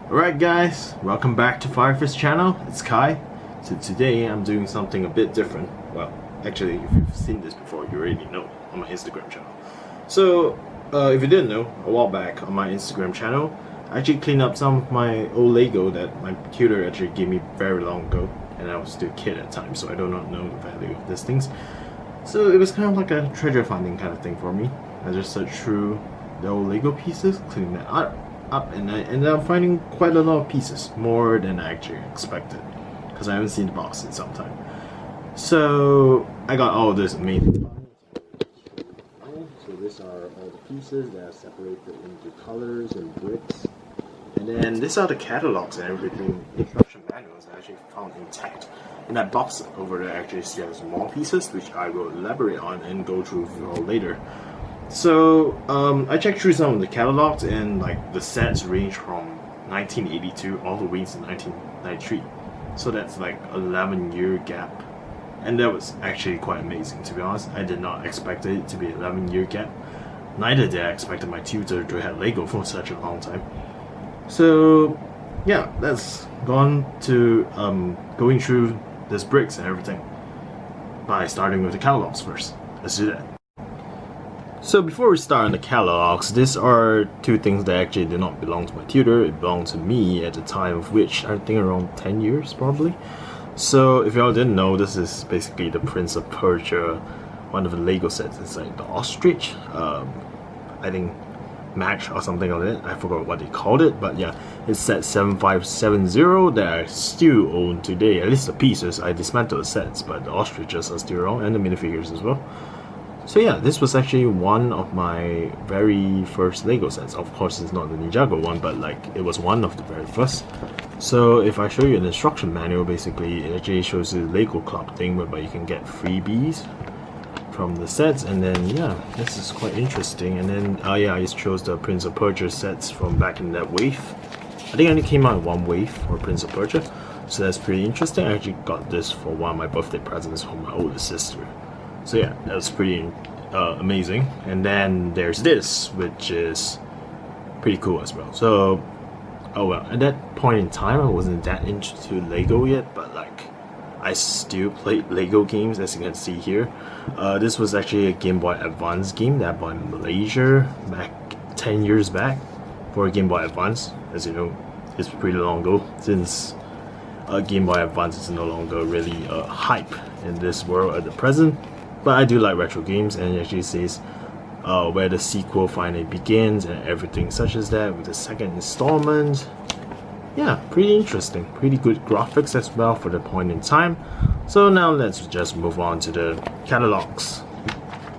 Alright guys, welcome back to Firefish channel, it's Kai. So today I'm doing something a bit different. Well, actually if you've seen this before, you already know on my Instagram channel. So, if you didn't know, a while back on my Instagram channel, I actually cleaned up some of my old Lego that my tutor actually gave me very long ago. And I was still a kid at the time, so I do not know the value of these things. So it was kind of like a treasure finding kind of thing for me. I just searched through the old Lego pieces, cleaning that up, and I ended up finding quite a lot of pieces, more than I actually expected, because I haven't seen the box in some time. So I got all this amazing files. So these are all the pieces that are separated into colors and bricks, and then these are the catalogs and everything, instruction manuals I actually found intact. In that box over there actually still has more pieces, which I will elaborate on and go through later. So I checked through some of the catalogs, and like the sets range from 1982 all the way to 1993. So that's like 11-year gap, and that was actually quite amazing, to be honest. I did not expect it to be 11-year gap. Neither did I expect my tutor to have Lego for such a long time. So yeah, let's go on to going through these bricks and everything by starting with the catalogs first. Let's do that. So before we start on the catalogs, these are two things that actually did not belong to my tutor. It belonged to me at the time, of which I think around 10 years probably. So if y'all didn't know, this is basically the Prince of Persia, one of the Lego sets. It's like the ostrich, I think match or something like that. I forgot what they called it, but yeah, it's set 7570 that I still own today. At least the pieces. I dismantled the sets, but the ostriches are still around, and the minifigures as well. So yeah, this was actually one of my very first Lego sets. Of course, it's not the Ninjago one, but like it was one of the very first. So if I show you an instruction manual, basically it actually shows you the Lego Club thing, whereby you can get freebies from the sets. And then yeah, this is quite interesting. And then yeah, it shows the Prince of Persia sets from back in that wave. I think it only came out in one wave for Prince of Persia, so that's pretty interesting. I actually got this for one of my birthday presents from my older sister. So yeah, that was pretty amazing. And then there's this, which is pretty cool as well. So, oh well, at that point in time, I wasn't that into Lego yet, but like, I still played Lego games, as you can see here. This was actually a Game Boy Advance game that I bought in Malaysia back 10 years back for a Game Boy Advance. As you know, it's pretty long ago, since Game Boy Advance is no longer really hype in this world at the present. But I do like retro games, and it actually says where the sequel finally begins and everything such as that, with the second installment. Yeah, pretty interesting. Pretty good graphics as well for the point in time. So now let's just move on to the catalogs.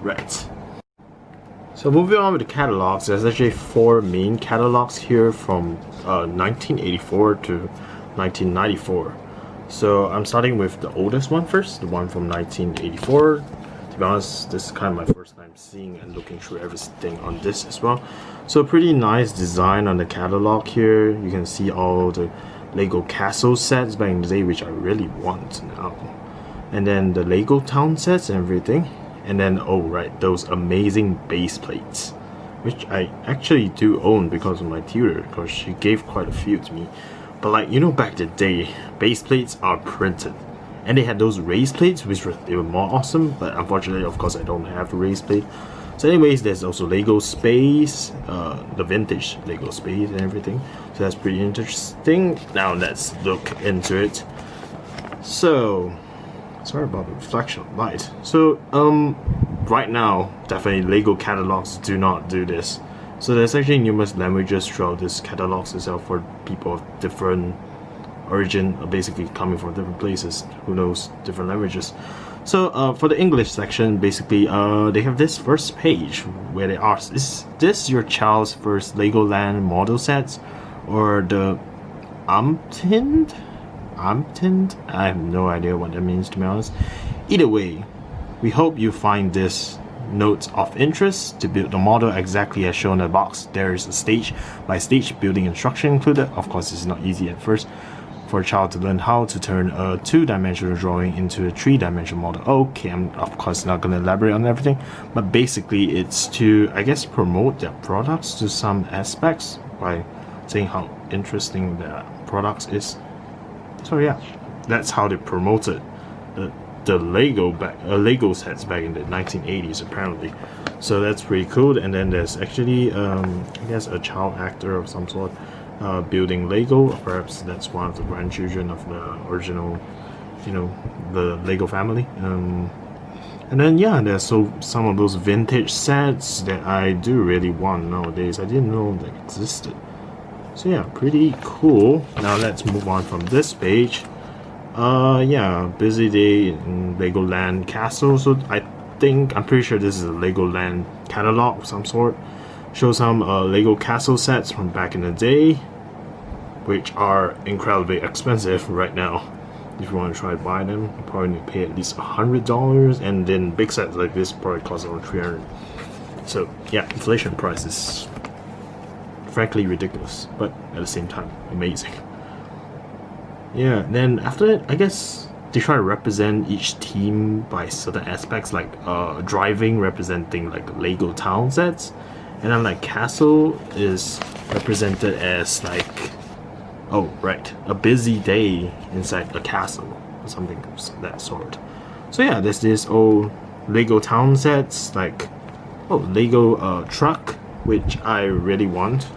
Right. So moving on with the catalogs, there's actually 4 main catalogs here from 1984 to 1994. So I'm starting with the oldest one first, the one from 1984. To be honest, this is kind of my first time seeing and looking through everything on this as well. So pretty nice design on the catalog here. You can see all the Lego castle sets back in the day, which I really want now. And then the Lego town sets and everything. And then, oh right, those amazing base plates, which I actually do own because of my tutor, because she gave quite a few to me. But like, you know, back in the day, base plates are printed. And they had those raised plates, which were more awesome, but unfortunately, of course, I don't have a raised plate. So anyways, there's also Lego Space, the vintage Lego Space and everything. So that's pretty interesting. Now let's look into it. So, sorry about the reflection of light. So, right now, definitely Lego catalogs do not do this. So there's actually numerous languages throughout this catalogs itself for people of different origin, basically coming from different places, who knows different languages. So for the English section, basically they have this first page where they ask, is this your child's first Legoland model sets, or the Amtend? I have no idea what that means, to be honest. Either way, we hope you find this notes of interest. To build the model exactly as shown in the box, there is a stage by stage building instruction included. Of course, it's not easy at first for a child to learn how to turn a 2-dimensional drawing into a 3-dimensional model. Okay, I'm of course not going to elaborate on everything, but basically it's to, I guess, promote their products to some aspects by saying how interesting the products is. So yeah, that's how they promoted the Lego sets back in the 1980s apparently. So that's pretty cool. And then there's actually I guess a child actor of some sort building Lego. Perhaps that's one of the grandchildren of the original, the Lego family. And then yeah, there's some of those vintage sets that I do really want nowadays. I didn't know they existed. So yeah, pretty cool. Now let's move on from this page. Yeah, busy day in Legoland Castle. So I'm pretty sure this is a Legoland catalog of some sort. Show some Lego Castle sets from back in the day, which are incredibly expensive right now. If you want to try to buy them, you probably need to pay at least $100, and then big sets like this probably cost around $300. So yeah, inflation price is frankly ridiculous, but at the same time amazing. Yeah, then after that, I guess they try to represent each team by certain aspects, like driving representing like Lego town sets, and then like castle is represented as like, oh right, a busy day inside a castle or something of that sort. So yeah, there's this old Lego town sets, like Lego truck, which I really want.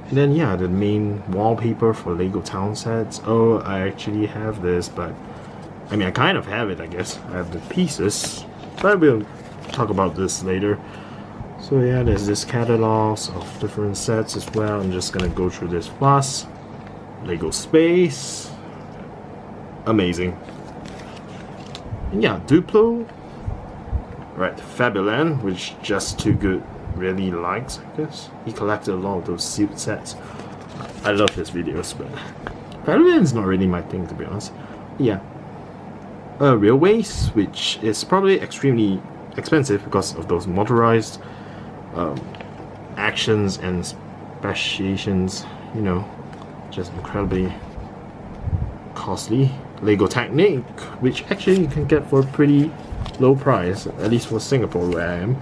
And then yeah, the main wallpaper for Lego town sets. Oh, I actually have this, but I mean I kind of have it, I guess. I have the pieces, but we'll talk about this later. So yeah, there's this catalogs of different sets as well. I'm just gonna go through this fast. Lego Space, amazing. And yeah, Duplo, right? Fabuland, which just too good. Really likes, I guess. He collected a lot of those suit sets. I love his videos, but Fabuland's not really my thing, to be honest. Yeah. Railways, which is probably extremely expensive because of those motorized actions and speciations, just incredibly costly. Lego Technique, which actually you can get for a pretty low price, at least for Singapore where I am.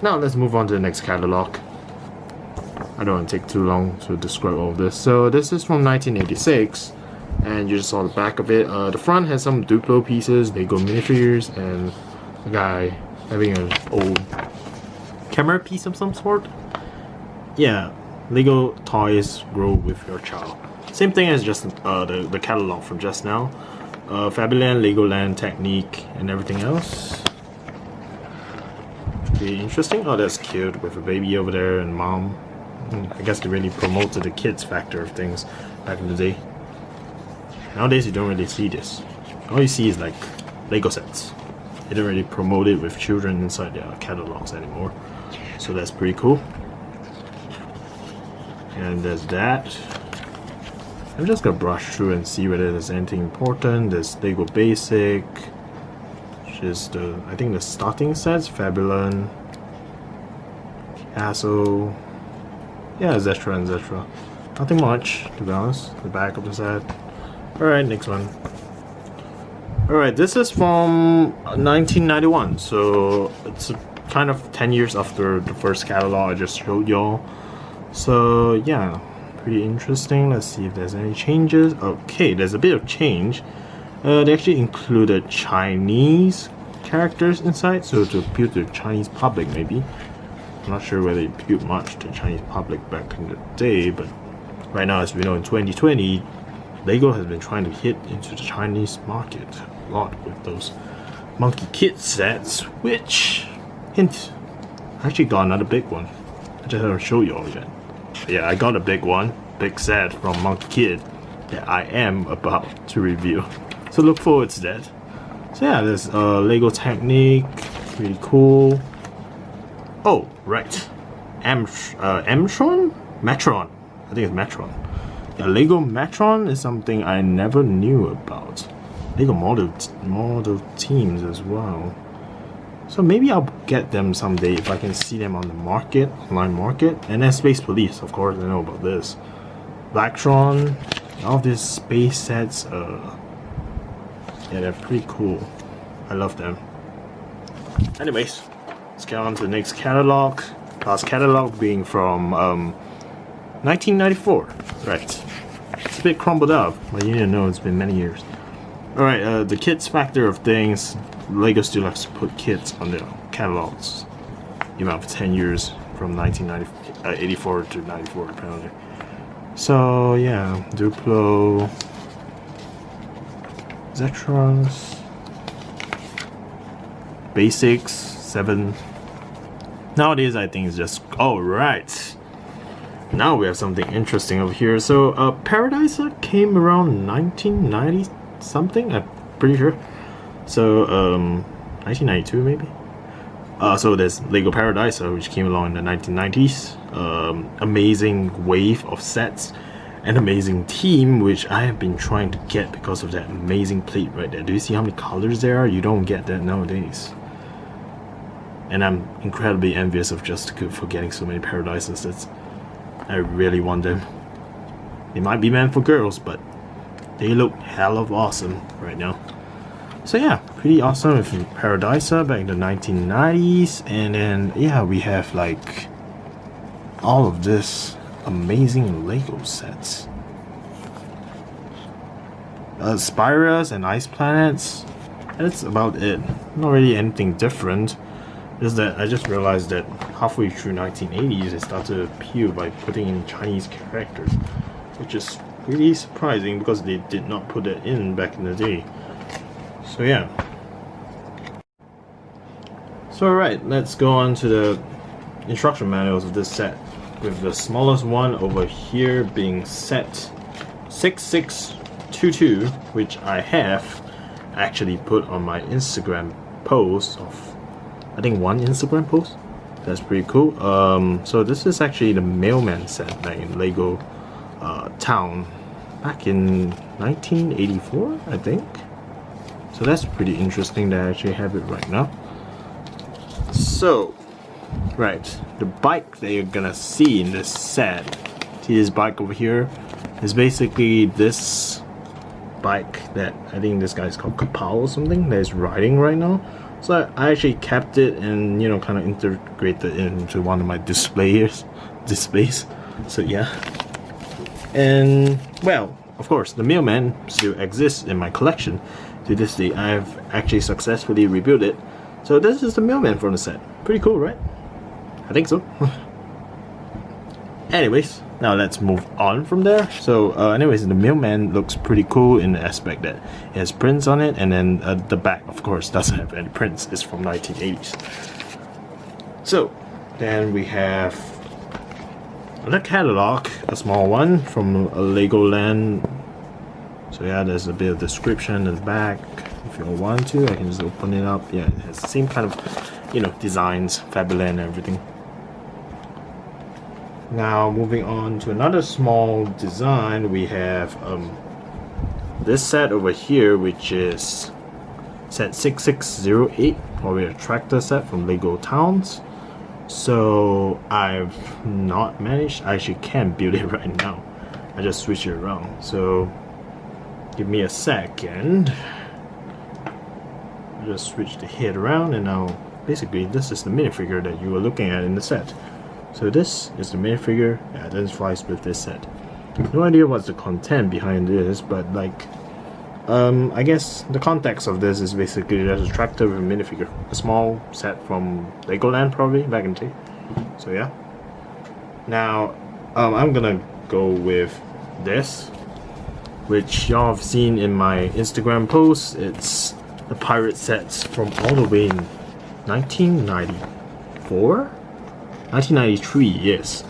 Now let's move on to the next catalog. I don't want to take too long to describe all of this. So this is from 1986, and you just saw the back of it. The front has some Duplo pieces, Lego minifigures, and a guy having an old camera piece of some sort. Yeah, Lego toys grow with your child. Same thing as just the catalog from just now. Fabuland, Legoland, Technique, and everything else. Pretty interesting. Oh, that's cute with a baby over there and mom. I guess they really promoted the kids factor of things back in the day. Nowadays you don't really see this. All you see is like Lego sets. They don't really promote it with children inside their catalogs anymore. So that's pretty cool. And there's that. I'm just gonna brush through and see whether there's anything important. There's Lego Basic, which is I think the starting sets, Fabuland, Castle, yeah, etc. etc. Nothing much, to be honest. The back of the set. Alright, next one. Alright, this is from 1991, so it's kind of 10 years after the first catalog I just showed y'all. So yeah, pretty interesting. Let's see if there's any changes. Okay, there's a bit of change. They actually included Chinese characters inside, so to appeal to the Chinese public maybe. I'm not sure whether it appealed much to the Chinese public back in the day, but right now, as we know, in 2020, Lego has been trying to hit into the Chinese market a lot with those Monkey Kid sets, which, hint, I actually got another big one. I just haven't shown you all yet. But yeah, I got a big one, big set from Monkey Kid that I am about to review. So look forward to that. So yeah, there's Lego Technique, pretty cool. Oh, right. Metron? I think it's Metron. Yeah, Lego Metron is something I never knew about. Lego model teams as well. So maybe I'll get them someday if I can see them on the market, online market. And then Space Police, of course, I know about this. Blacktron, all of these space sets, yeah, they're pretty cool. I love them. Anyways, let's get on to the next catalog. Last catalog being from 1994. Right. It's a bit crumbled up, but you need to know it's been many years. Alright, the kids factor of things. Lego still likes to put kids on their catalogs. Even after 10 years from 1984 to 94 apparently. So yeah, Duplo, Zetrons, Basics, 7. Nowadays I think it's just, alright. Now we have something interesting over here. So Paradiser came around 1990 something, I'm pretty sure. So 1992 maybe. So there's Lego Paradiser, which came along in the 1990s. Amazing wave of sets, an amazing team, which I have been trying to get because of that amazing plate right there. Do you see how many colors there are? You don't get that nowadays. And I'm incredibly envious of Just Good for getting so many Paradiser sets. I really want them. They might be meant for girls, but they look hell of awesome right now. So yeah, pretty awesome with Paradiser back in the 1990s. And then yeah, we have like all of this amazing Lego sets. Spyros and Ice Planets. That's about it. Not really anything different. Is that I just realized that halfway through 1980s they started to appeal by putting in Chinese characters, which is really surprising because they did not put that in back in the day. So yeah. So alright, let's go on to the instruction manuals of this set, with the smallest one over here being set 6622, which I have actually put on my Instagram post of, I think, one Instagram post. That's pretty cool. So this is actually the Mailman set back in Lego Town back in 1984, I think. So that's pretty interesting that I actually have it right now. So, right, the bike that you're gonna see in this set, see this bike over here, is basically this bike that I think this guy's called Kapow or something that is riding right now. So I actually kept it and, you know, kind of integrated it into one of my displays. So yeah. And well, of course, the Mailman still exists in my collection to this day. I've actually successfully rebuilt it. So this is the Mailman from the set. Pretty cool, right? I think so. Anyways, now let's move on from there. So anyways, the Mailman looks pretty cool in the aspect that it has prints on it, and then the back, of course, doesn't have any prints. It's from 1980s. So then we have the catalog, a small one from Legoland. So yeah, there's a bit of description in the back. If you want to, I can just open it up. Yeah, it has the same kind of, you know, designs, Fabuland and everything. Now moving on to another small design, we have this set over here, which is set 6608, probably a tractor set from Lego Towns. So I've not managed, I actually can't build it right now. I just switch it around. So give me a second. Just switch the head around, and now basically this is the minifigure that you were looking at in the set. So this is the minifigure that identifies with this set. No idea what's the content behind this, but like, I guess the context of this is basically there's a tractor with a minifigure, a small set from Legoland probably back in the day. So yeah. Now, I'm gonna go with this, which y'all have seen in my Instagram posts. It's the pirate sets from all the way in 1994? 1993, yes.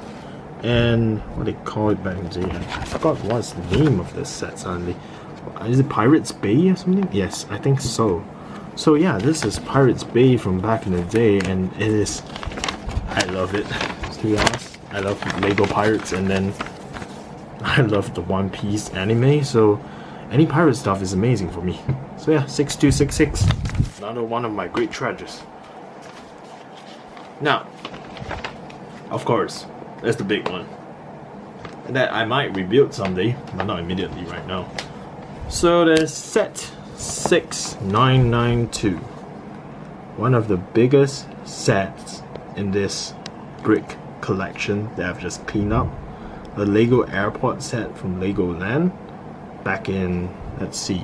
And what they call it back in the day, I forgot what's the name of this set suddenly. Is it Pirates Bay or something? Yes, I think so. So yeah, this is Pirates Bay from back in the day, and it is, I love it, to be honest. I love Lego Pirates, and then I love the One Piece anime, so any pirate stuff is amazing for me. So yeah, 6266, another one of my great treasures. Now, of course, that's the big one that I might rebuild someday, but not immediately right now. So there's set 6992, one of the biggest sets in this brick collection that I've just cleaned up. a Lego airport set from Legoland back in, let's see,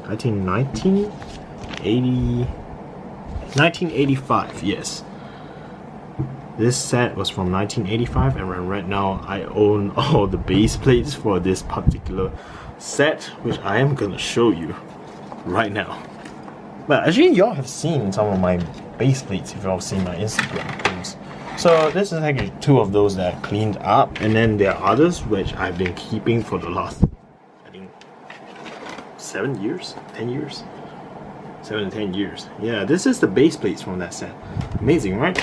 1985, yes. This set was from 1985, and right now I own all the base plates for this particular set, which I am gonna show you right now. But actually, y'all have seen some of my base plates if y'all seen my Instagram posts. So this is actually two of those that I cleaned up, and then there are others which I've been keeping for the last, I think, 7 years, 10 years, 7 to 10 years. Yeah, this is the base plates from that set. Amazing, right?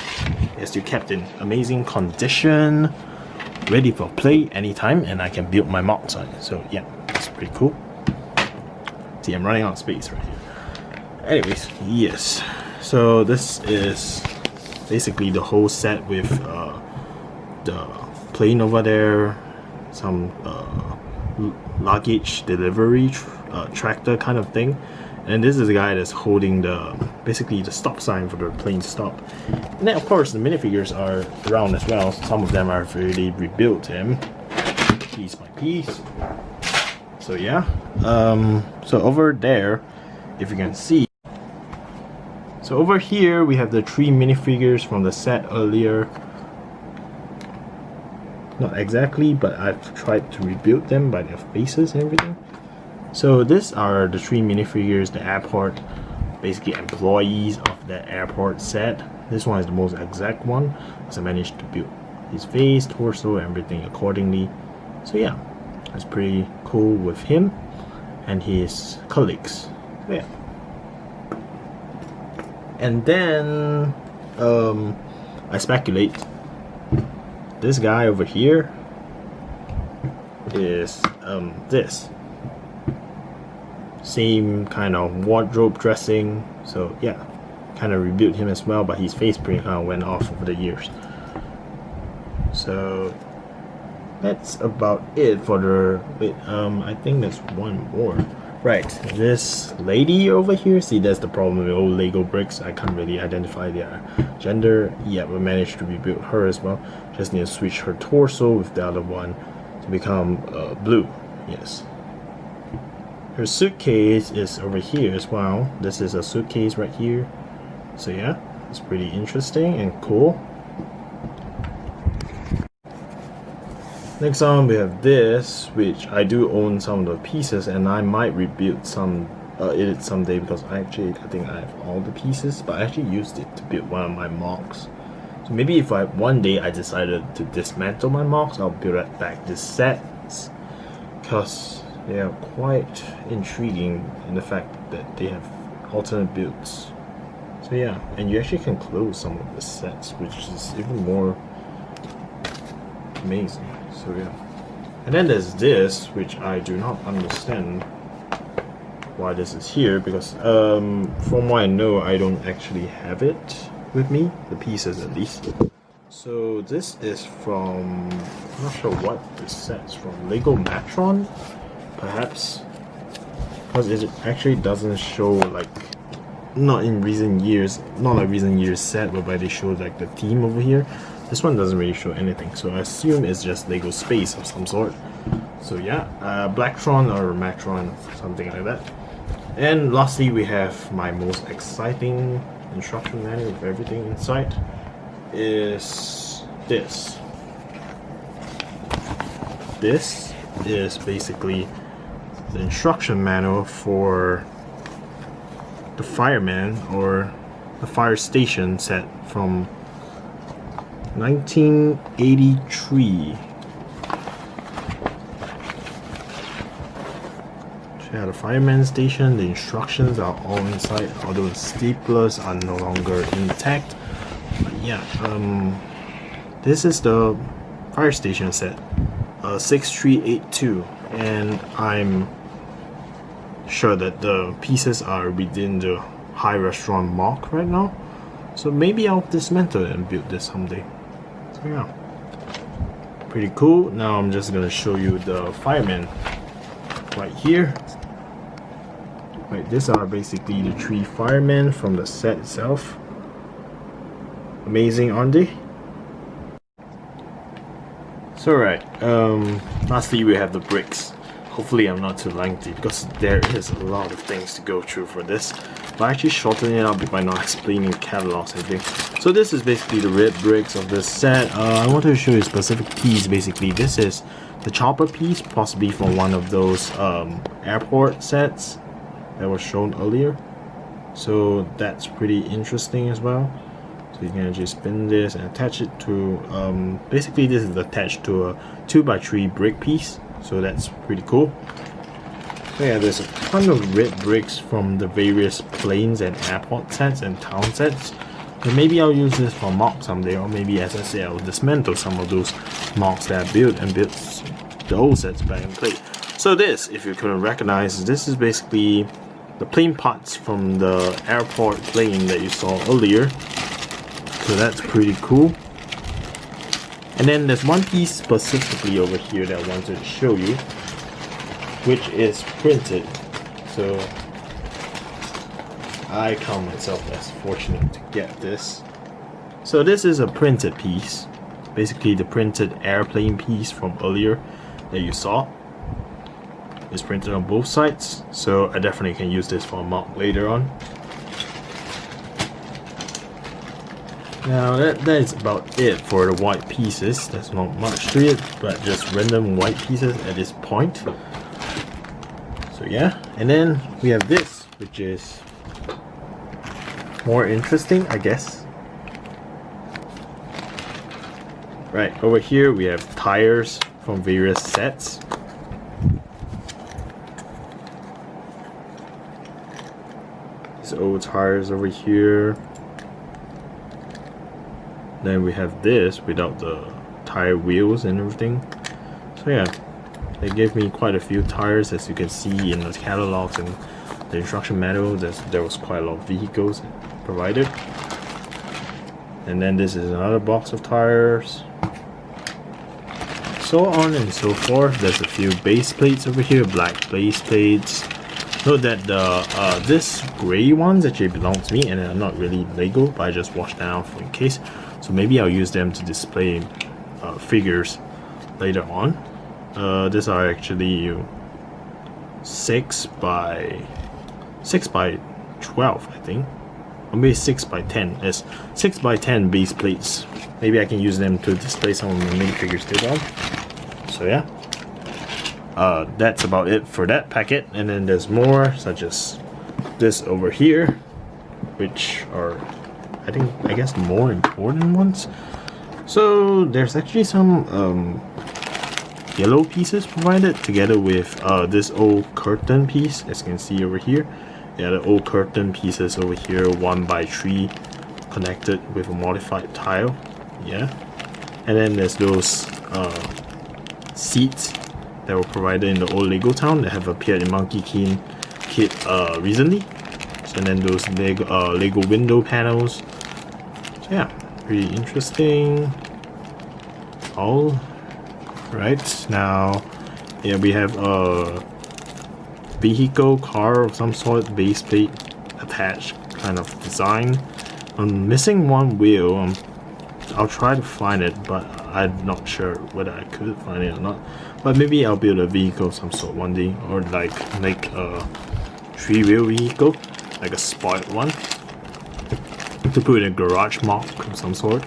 They're still kept in amazing condition, ready for play anytime, and I can build my mocks on it. So yeah, it's pretty cool. See, I'm running out of space right here. Anyways, yes. So this is basically the whole set with the plane over there, some luggage delivery tractor kind of thing, and this is the guy that's holding the basically the stop sign for the plane to stop. And then of course the minifigures are around as well. Some of them I've already rebuilt him piece by piece. So yeah, so over there, if you can see, so over here we have the 3 minifigures from the set earlier. Not exactly, but I've tried to rebuild them by their faces and everything. So these are the 3 minifigures, the airport, basically employees of the airport set. This one is the most exact one, because I managed to build his face, torso, everything accordingly. So yeah, that's pretty cool with him and his colleagues. So yeah. And then I speculate this guy over here is this same kind of wardrobe dressing. So yeah, kind of rebuilt him as well, but his face print kind of went off over the years. So that's about it for the wait, I think there's one more. Right, this lady over here, see, that's the problem with old Lego bricks. I can't really identify their gender. Yeah, we managed to rebuild her as well. Just need to switch her torso with the other one to become blue. Yes. Her suitcase is over here as well. This is a suitcase right here. So yeah, it's pretty interesting and cool. Next on we have this, which I do own some of the pieces, and I might rebuild some it someday, because I think I have all the pieces, but I actually used it to build one of my mocks. So maybe if one day I decided to dismantle my mocks, I'll build it back this sets, because they are quite intriguing in the fact that they have alternate builds. So yeah, and you actually can close some of the sets, which is even more amazing. So yeah, and then there's this, which I do not understand why this is here, because from what I know, I don't actually have it with me, the pieces at least. So this is from, I'm not sure what this set's from, Lego Matron, perhaps, because it actually doesn't show, like, not in recent years, not a recent years set, whereby they show like the theme over here. This one doesn't really show anything, so I assume it's just Lego space of some sort. So yeah, Blacktron or Matron, something like that. And lastly, we have my most exciting instruction manual with everything inside, is this. This is basically the instruction manual for the fireman or the fire station set from 1983. Yeah, the fireman station, the instructions are all inside, although the staplers are no longer intact. But yeah, this is the fire station set, 6382, and I'm sure that the pieces are within the high restaurant mock right now, so maybe I'll dismantle it and build this someday. So yeah, pretty cool. Now I'm just gonna show you the firemen right here. Right, these are basically the 3 firemen from the set itself. Amazing, aren't they? So right, lastly we have the bricks. Hopefully I'm not too lengthy because there is a lot of things to go through for this. But I actually shorten it up by not explaining the catalogs, I think. So this is basically the red bricks of this set. I wanted to show you a specific piece. Basically, this is the chopper piece, possibly from one of those airport sets that was shown earlier. So that's pretty interesting as well. So you can just spin this and attach it to, basically this is attached to a 2x3 brick piece. So that's pretty cool. So yeah, there's a ton of red bricks from the various planes and airport sets and town sets. And maybe I'll use this for mock someday, or maybe, as I say, I'll dismantle some of those mocks that I built and build the old sets back in play. So this, if you couldn't recognize, this is basically the plane parts from the airport plane that you saw earlier. So that's pretty cool. And then there's one piece specifically over here that I wanted to show you, which is printed. So I count myself as fortunate to get this. So this is a printed piece, basically the printed airplane piece from earlier that you saw. It's printed on both sides, so I definitely can use this for a mock later on. Now that is about it for the white pieces. There's not much to it, but just random white pieces at this point. So yeah, and then we have this, which is more interesting, I guess. Right, over here we have tires from various sets. These old tires over here. Then we have this without the tire wheels and everything. So yeah, they gave me quite a few tires, as you can see in the catalogs and the instruction manual. There was quite a lot of vehicles provided. And then this is another box of tires. So on and so forth. There's a few base plates over here, black base plates. Note that the this gray ones actually belong to me, and they're not really Lego, but I just washed down for in case. So maybe I'll use them to display figures later on. These are actually 6 by 12, I think, or maybe 6 by 10. It's 6 by 10 base plates. Maybe I can use them to display some of my minifigures later on. So yeah, that's about it for that packet. And then there's more, such as this over here, which are, I guess, more important ones. So there's actually some yellow pieces provided together with this old curtain piece, as you can see over here. Yeah, the old curtain pieces over here, 1x3, connected with a modified tile. Yeah, and then there's those seats that were provided in the old Lego town that have appeared in Monkey King kit recently. And then those Lego window panels. So yeah, pretty interesting. All right, now yeah, we have a vehicle, car of some sort, base plate attached kind of design. I'm missing one wheel. I'll try to find it, but I'm not sure whether I could find it or not. But maybe I'll build a vehicle of some sort one day, or like make a 3-wheel vehicle, like a spoiled one, to put in a garage mock of some sort,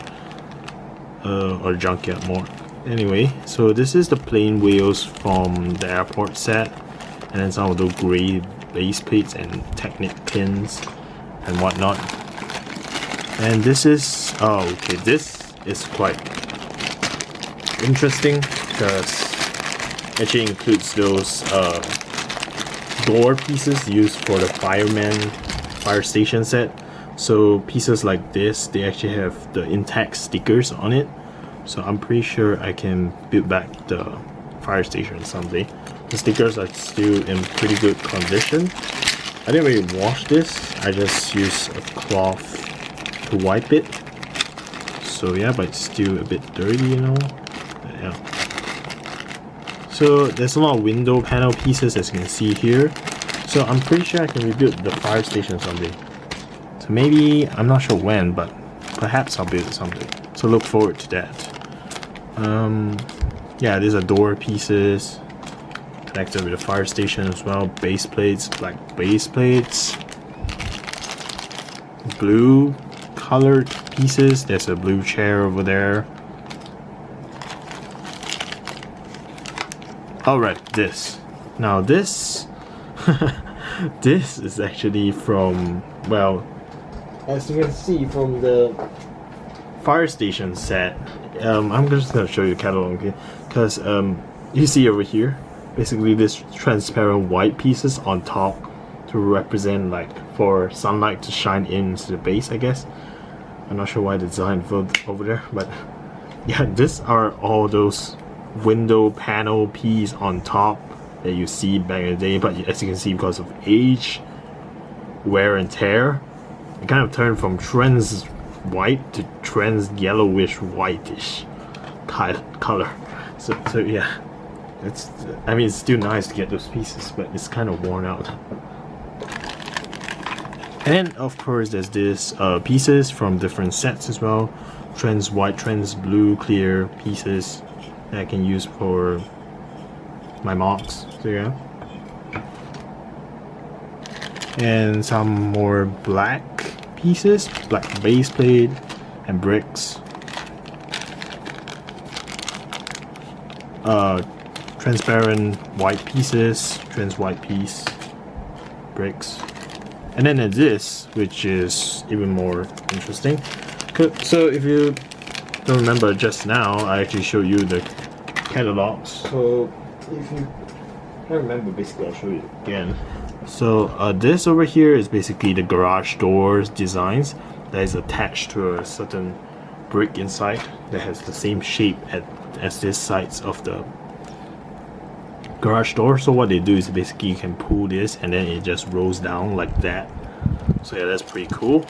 or junkyard mock. Anyway, so this is the plain wheels from the airport set, and then some of the gray base plates and Technic pins and whatnot. And this is, oh okay, this is quite interesting because it actually includes those door pieces used for the fire station set. So pieces like this, they actually have the intact stickers on it. So I'm pretty sure I can build back the fire station someday. The stickers are still in pretty good condition. I didn't really wash this, I just used a cloth to wipe it. So yeah, but it's still a bit dirty, you know. Yeah. So there's a lot of window panel pieces, as you can see here. So I'm pretty sure I can rebuild the fire station someday. So maybe, I'm not sure when, but perhaps I'll build it someday. So look forward to that. yeah, these are door pieces connected with the fire station as well. Base plates, black base plates, blue colored pieces. There's a blue chair over there. Alright, this. Now this this is actually from, well, as you can see from the fire station set. I'm just gonna show you the catalog here, because you see over here, basically this transparent white pieces on top to represent, like, for sunlight to shine into the base, I guess. I'm not sure why the design over there, but yeah, these are all those window panel piece on top that you see back in the day, but as you can see, because of age, wear and tear, it kind of turned from trans white to trans yellowish whitish color. So yeah, it's, I mean, it's still nice to get those pieces, but it's kind of worn out. And of course there's this pieces from different sets as well. Trans white, trans blue, clear pieces that I can use for my mocks. So yeah. And some more black pieces, black base plate and bricks. Transparent white pieces, trans white piece, bricks. And then there's this, which is even more interesting. So if you don't remember just now, I actually showed you the catalogs. So if you can't remember, basically I'll show you again. So this over here is basically the garage doors designs that is attached to a certain brick inside that has the same shape as this sides of the garage door. So what they do is basically you can pull this and then it just rolls down like that. So yeah, that's pretty cool.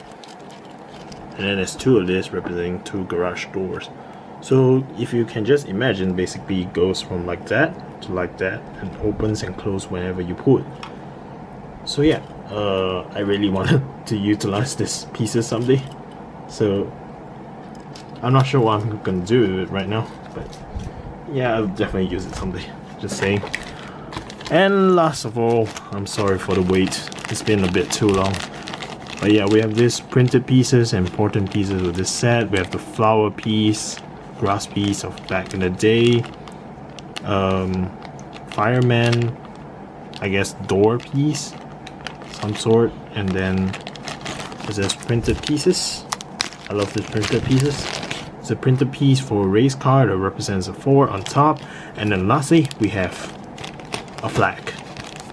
And then there's two of this representing two garage doors. So if you can just imagine, basically it goes from like that to like that and opens and closes whenever you pull it. So yeah, I really wanted to utilize this pieces someday. So I'm not sure what I'm gonna do with it right now, but yeah, I'll definitely use it someday. Just saying. And last of all, I'm sorry for the wait. It's been a bit too long. But yeah, we have this printed pieces, important pieces of this set. We have the flower piece, grass piece of back in the day. Fireman, I guess door piece, some sort. And then there's printed pieces. I love these printed pieces. It's a printed piece for a race car that represents a 4 on top. And then lastly, we have a flag,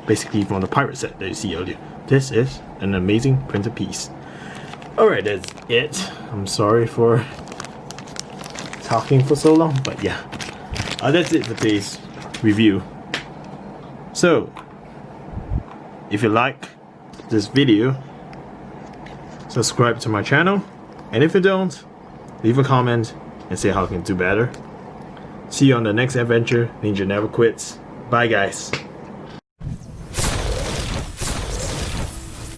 basically from the pirate set that you see earlier. This is an amazing printed piece. Alright, that's it. I'm sorry for talking for so long, but yeah. That's it for today's review. So, if you like this video, subscribe to my channel. And if you don't, leave a comment and say how I can do better. See you on the next adventure. Ninja never quits. Bye guys.